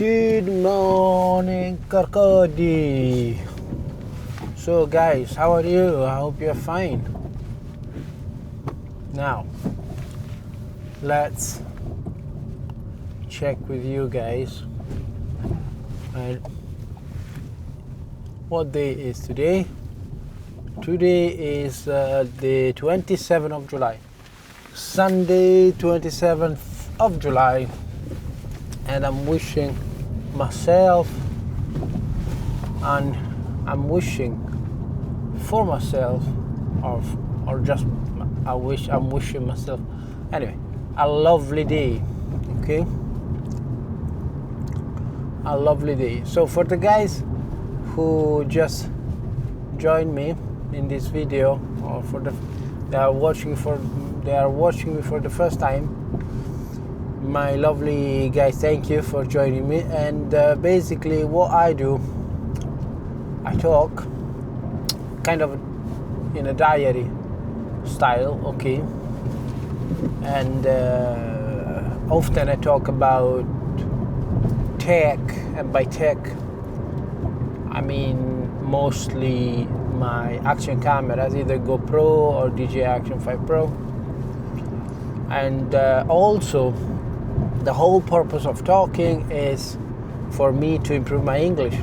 Good morning, Karkodi. So guys, how are you? I hope you're fine. Now, let's check with you guys. And what day is today? Today is the 27th of July. Sunday, 27th of July. And I'm wishing myself and I'm wishing for myself or just I'm wishing myself anyway a lovely day. Okay, a lovely day. So for the guys who just joined me in this video, or they are watching me for the first time, my lovely guys, thank you for joining me. And basically what I do, I talk kind of in a diary style, okay, and often I talk about tech, and by tech I mean mostly my action cameras, either GoPro or DJI Action 5 Pro. And also the whole purpose of talking is for me to improve my English,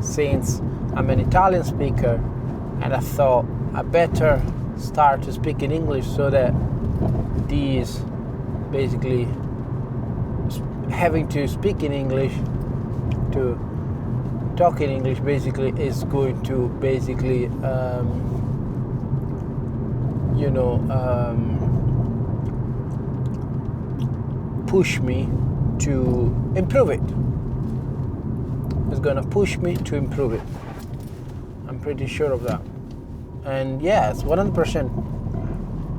since I'm an Italian speaker, and I thought I better start to speak in English so that these basically having to speak in English, to talk in English basically is going to basically push me to improve it. It's gonna push me to improve it. I'm pretty sure of that. And yes, 100%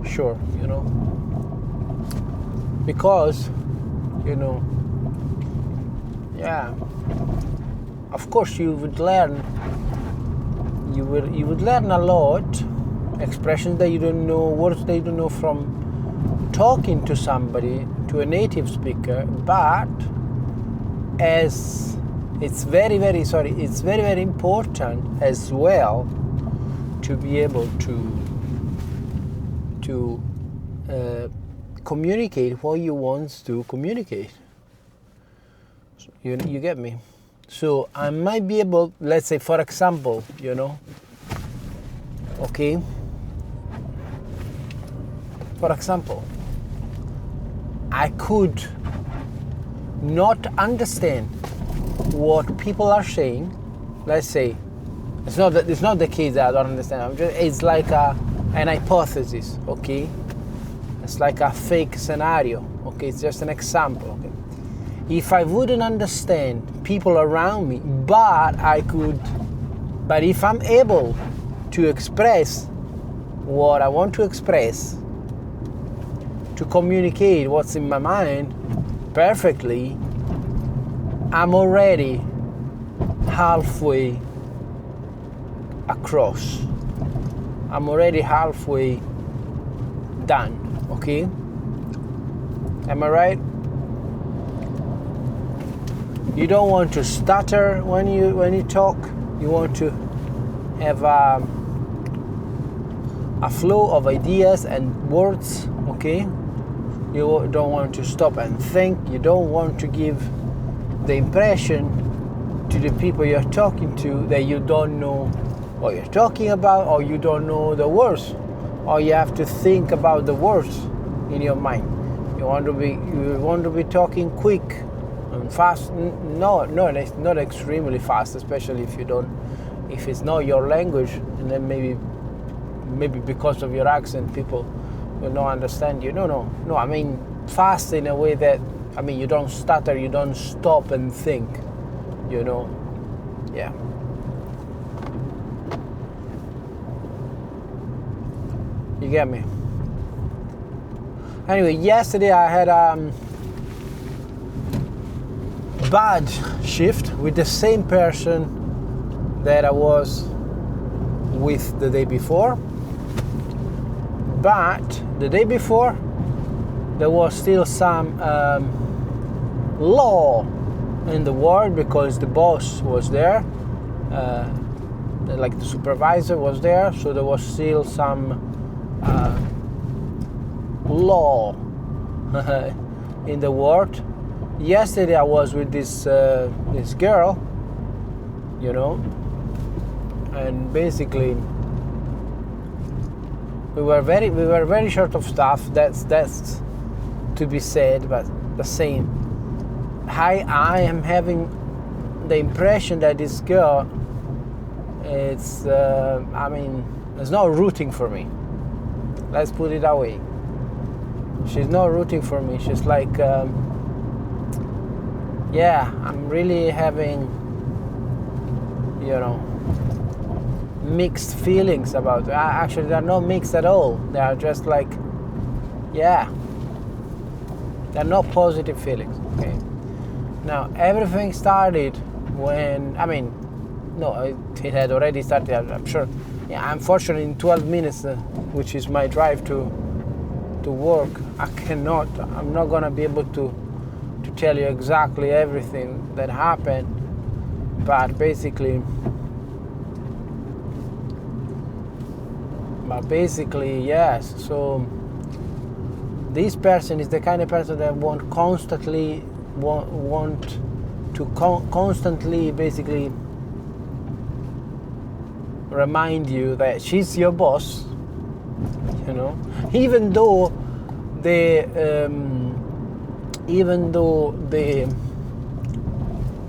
sure, because, of course you would learn a lot, expressions that you don't know, words that you don't know from talking to somebody, to a native speaker. But as it's very very important as well to be able to communicate what you want to communicate. You get me? So I might be able, let's say for example, okay, for example, I could not understand what people are saying. Let's say it's not the case that I don't understand. It's like an hypothesis, okay? It's like a fake scenario, okay? It's just an example, okay? If I wouldn't understand people around me, but if I'm able to express what I want to express, to communicate what's in my mind perfectly, I'm already halfway across. I'm already halfway done, okay? Am I right? You don't want to stutter when you talk. You want to have a flow of ideas and words, okay? You don't want to stop and think. You don't want to give the impression to the people you're talking to that you don't know what you're talking about, or you don't know the words, or you have to think about the words in your mind. You want to be talking quick and fast. No, not extremely fast, especially if it's not your language, and then maybe because of your accent people will not understand you. No, I mean fast in a way that, I mean, you don't stutter, you don't stop and think, yeah. You get me? Anyway, yesterday I had bad shift with the same person that I was with the day before. But the day before there was still some law in the ward because the boss was there, like the supervisor was there, so there was still some law in the ward. Yesterday I was with this girl, you know, and basically we were very short of staff. That's to be said, but the same. I am having the impression that this girl, it's not rooting for me. Let's put it that way. She's not rooting for me. She's like, yeah, I'm really having, you know, mixed feelings about it. Actually, they're not mixed at all. They are just like, yeah, they're not positive feelings. Okay. Now everything started when it had already started. I'm sure. Yeah, unfortunately, in 12 minutes, which is my drive to work, I'm not gonna be able to tell you exactly everything that happened, but basically, yes. So this person is the kind of person that constantly basically remind you that she's your boss, you know, even though the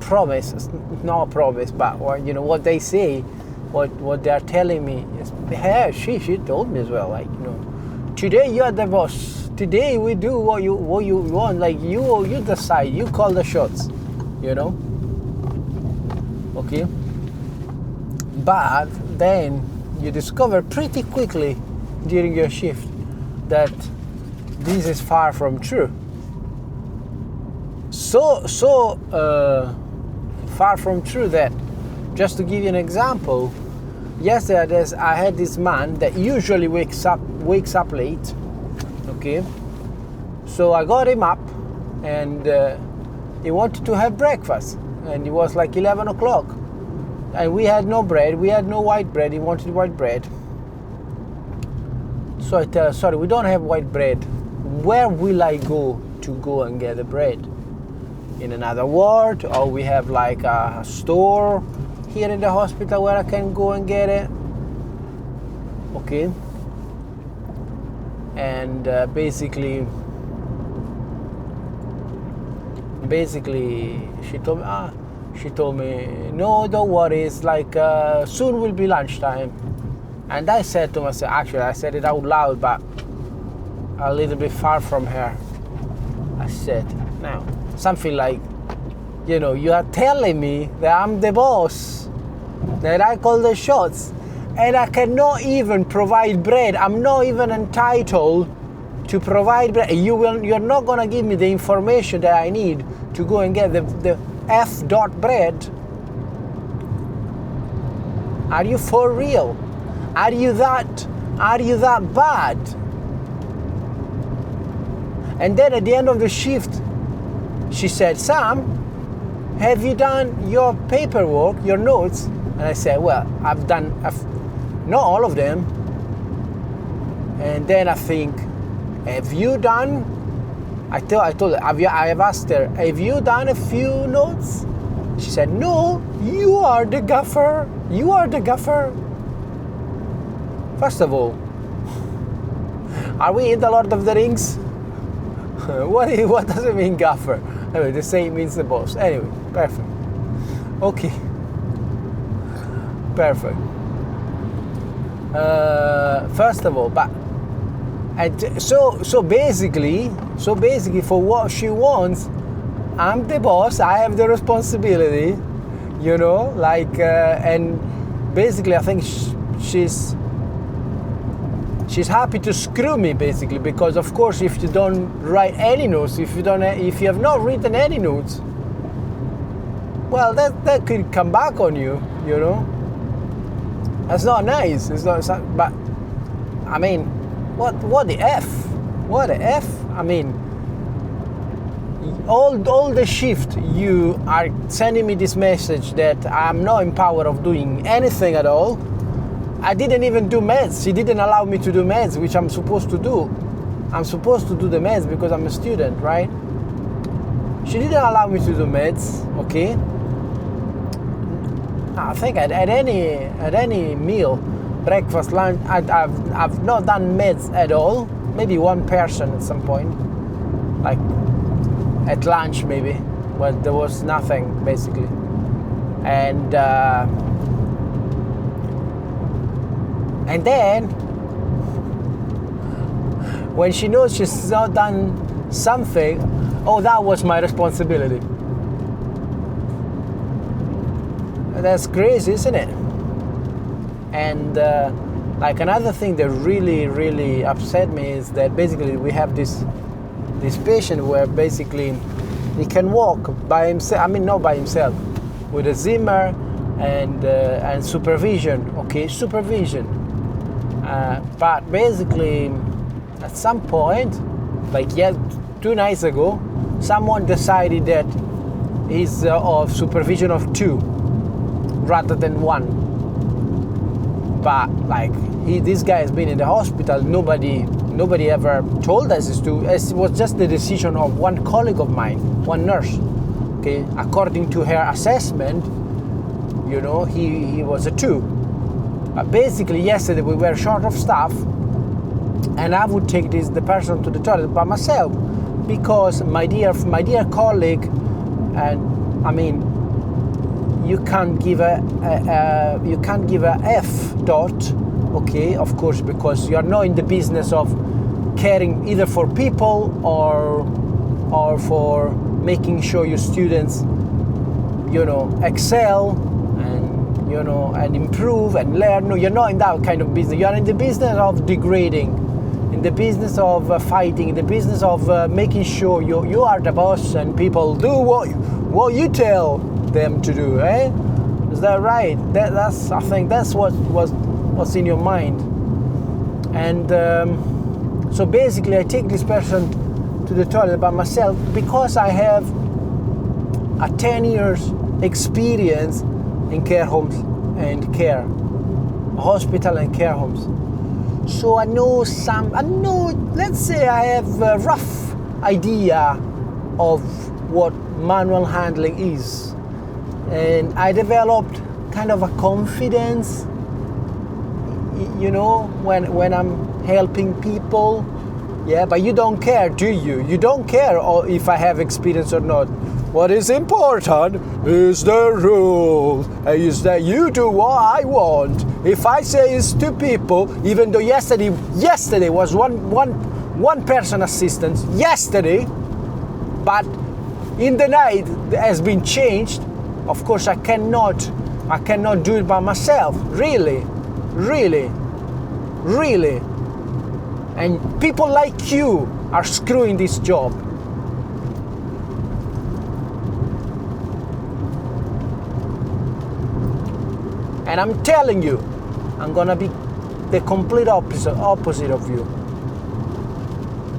promise, not a promise, but you know what they say, what they're telling me is, yeah, she told me as well, like, you know, today you're the boss. Today we do what you want. Like you decide. You call the shots. You know. Okay. But then you discover pretty quickly during your shift that this is far from true. So far from true that, just to give you an example, yesterday I had this man that usually wakes up late. Okay, so I got him up, and he wanted to have breakfast, and it was like 11 o'clock, and we had no bread. We had no white bread. He wanted white bread. So I tell her, sorry, we don't have white bread. Where will I go and get the bread? In another ward, or we have like a store here in the hospital where I can go and get it. Okay. And basically she told me, no, don't worry, it's like soon will be lunchtime. And I said to myself, actually I said it out loud, but a little bit far from her. I said, now, something like, you know, you are telling me that I'm the boss, that I call the shots, and I cannot even provide bread. I'm not even entitled to provide bread. You're not gonna give me the information that I need to go and get the F dot bread. Are you for real? Are you that bad? And then at the end of the shift, she said, Sam, have you done your paperwork, your notes? And I said, well, I've not all of them. And then I think, have you done? I told her, I have asked her, have you done a few notes? She said, no, you are the gaffer. You are the gaffer. First of all, are we in the Lord of the Rings? What does it mean, gaffer? Anyway, the same means the boss. Anyway, perfect. Okay. Perfect. First of all, but so basically for what she wants, I'm the boss. I have the responsibility, you know, like and basically I think she's happy to screw me, basically, because of course if you don't write any notes, if you have not written any notes, well, that could come back on you, you know. That's not nice. It's not, but I mean, what the F? What the F? I mean, all the shift you are sending me this message that I'm not in power of doing anything at all. I didn't even do meds. She didn't allow me to do meds, which I'm supposed to do. I'm supposed to do the meds because I'm a student, right? She didn't allow me to do meds, okay? I think at any meal, breakfast, lunch, I've not done meds at all. Maybe one person at some point, like at lunch maybe, but there was nothing basically. And then when she knows she's not done something, oh, that was my responsibility. That's crazy, isn't it? And like another thing that really upset me is that basically we have this patient where basically he can walk by himself. I mean, not by himself, with a Zimmer and supervision. Okay, supervision. But basically, at some point, like 2 nights ago, someone decided that he's of supervision of 2 rather than 1. But like this guy has been in the hospital. Nobody ever told us this. It was just the decision of one colleague of mine, one nurse. Okay, according to her assessment, you know, he was a 2. But basically, yesterday we were short of staff, and I would take the person to the toilet by myself because my dear colleague, and I mean, you can't give a F dot, okay, of course, because you are not in the business of caring either for people or for making sure your students, you know, excel and, you know, and improve and learn. No, you're not in that kind of business. You are in the business of degrading, in the business of fighting, in the business of making sure you are the boss and people do what you tell them to do, eh? Is that right? That's I think that's what's in your mind. And so basically I take this person to the toilet by myself because I have a 10 years experience in care homes and care, hospital and care homes. So I know, let's say I have a rough idea of what manual handling is. And I developed kind of a confidence, you know, when I'm helping people. Yeah, but you don't care, do you? You don't care if I have experience or not. What is important is the rule, is that you do what I want. If I say it's 2 people, even though yesterday was one person assistance, yesterday, but in the night it has been changed. Of course, I cannot do it by myself. Really. And people like you are screwing this job. And I'm telling you, I'm gonna be the complete opposite of you.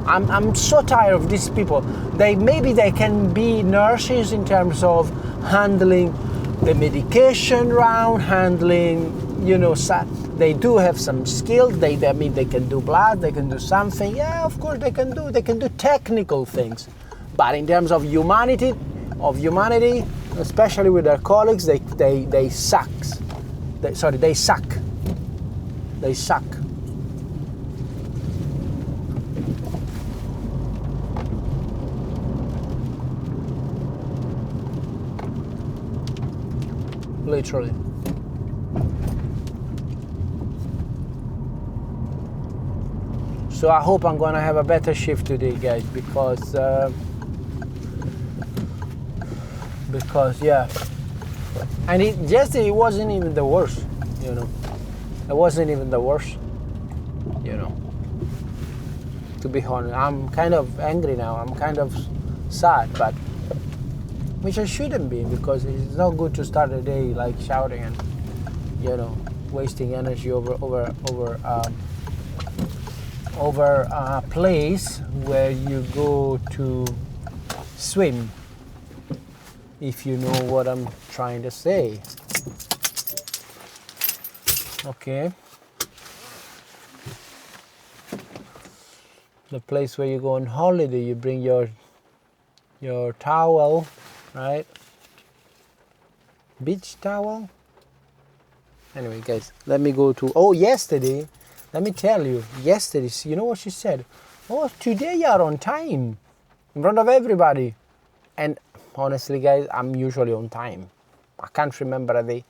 I'm so tired of these people. Maybe they can be nurses in terms of handling the medication round, handling, you know, they do have some skills. They can do blood, they can do something. Yeah, of course they can do technical things. But in terms of humanity, especially with their colleagues, they suck. They suck. Literally. So I hope I'm gonna have a better shift today, guys, because yeah. And yesterday it wasn't even the worst, you know. It wasn't even the worst, you know. To be honest, I'm kind of angry now. I'm kind of sad, but which I shouldn't be, because it's not good to start a day like shouting and, you know, wasting energy over a place where you go to swim, if you know what I'm trying to say. Okay. The place where you go on holiday, you bring your towel, right? Beach towel. Anyway, guys, let me go to, yesterday, let me tell you, yesterday, you know what she said? Oh, today you're on time, in front of everybody. And honestly, guys, I'm usually on time. I can't remember a day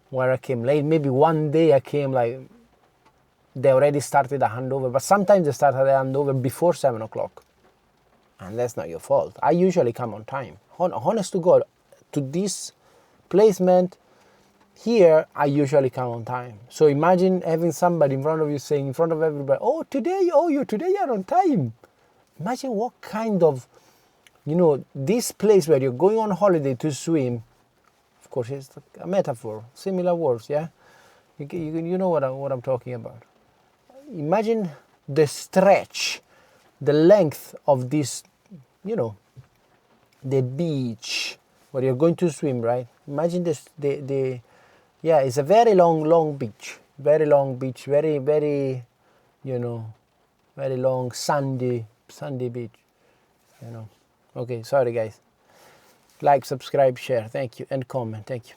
where I came late. Maybe one day I came like, they already started a handover, but sometimes they started a handover before 7 o'clock. And that's not your fault. I usually come on time. Honest to God, to this placement here, I usually come on time. So imagine having somebody in front of you saying in front of everybody, today you're on time. Imagine what kind of, this place where you're going on holiday to swim. Of course, it's a metaphor, similar words, yeah? You know what I'm talking about. Imagine the stretch, the length of this, the beach where you're going to swim, right? Imagine this, it's a very long beach, very long beach, very, very, very long sandy beach, Okay, sorry guys. Like, subscribe, share, thank you, and comment, thank you.